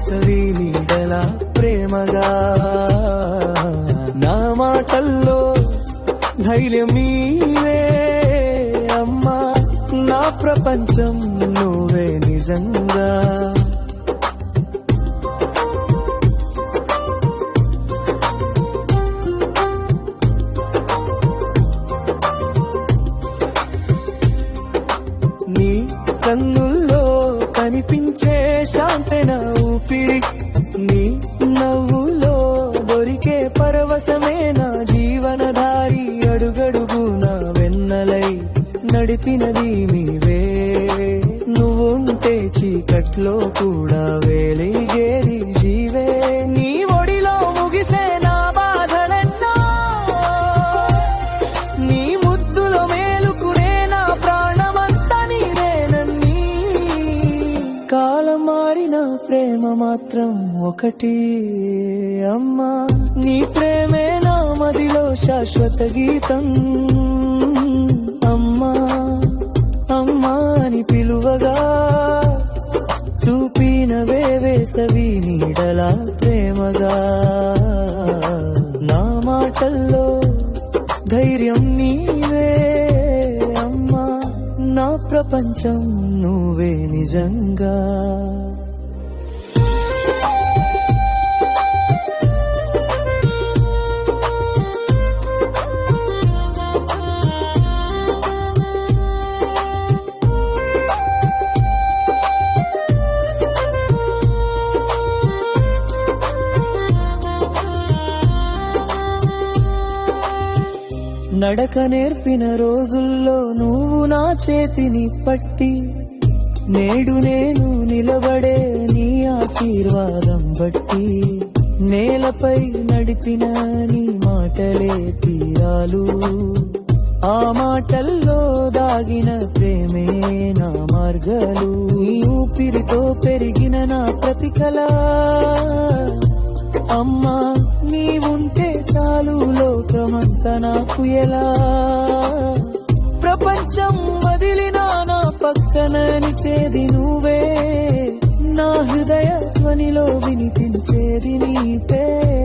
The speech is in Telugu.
వేసవి నీడలా ప్రేమగా నా మాటల్లో ధైర్యం నీవే అమ్మా, నా ప్రపంచం నువ్వే నిజంగా. నీ కన్నుల్లో కనిపించే శాంతి నా ఊపిరి, నీ నవ్వులో దొరికే పరవశమే నా జీవనధారి. అడుగడుగు నా వెన్నెలై నడిపినది నీవే, నువ్వుంటే చీకట్లో కూడా వెలిగేది జీవే. నీ ఒడిలో ముగిసే నా బాధలెన్నో, నీ ముద్దులో మేలుకునే నా ప్రాణమంతా నీదేనన్నీ. కాలం మారిన ప్రేమ మాత్రం ఒకటి అమ్మా, నీ ప్రేమే నా మదిలో శాశ్వత గీతం. అమ్మా అమ్మా అని పిలువగా చూపినవే వేసవి నీడలా ప్రేమగా. నా మాటల్లో ధైర్యం నీవే అమ్మా, నా ప్రపంచం నువ్వే నిజంగా. నడక నేర్పిన రోజుల్లో నువ్వు నా చేతిని పట్టి, నేడు నేను నిలబడే నీ ఆశీర్వాదం బట్టి. నేలపై నడిపిన నీ మాటలే తీరాలు, ఆ మాటల్లో దాగిన ప్రేమే నా మార్గాలు. నీ ఊపిరితో పెరిగిన నా ప్రతి కళ అమ్మా, నీవుంటే చాలు లోకమంతా నాకు ఎలా. ప్రపంచం వదిలినా నా పక్కన నిలిచేది నువ్వే, నా హృదయ ధ్వనిలో వినిపించేది నీ పేరే.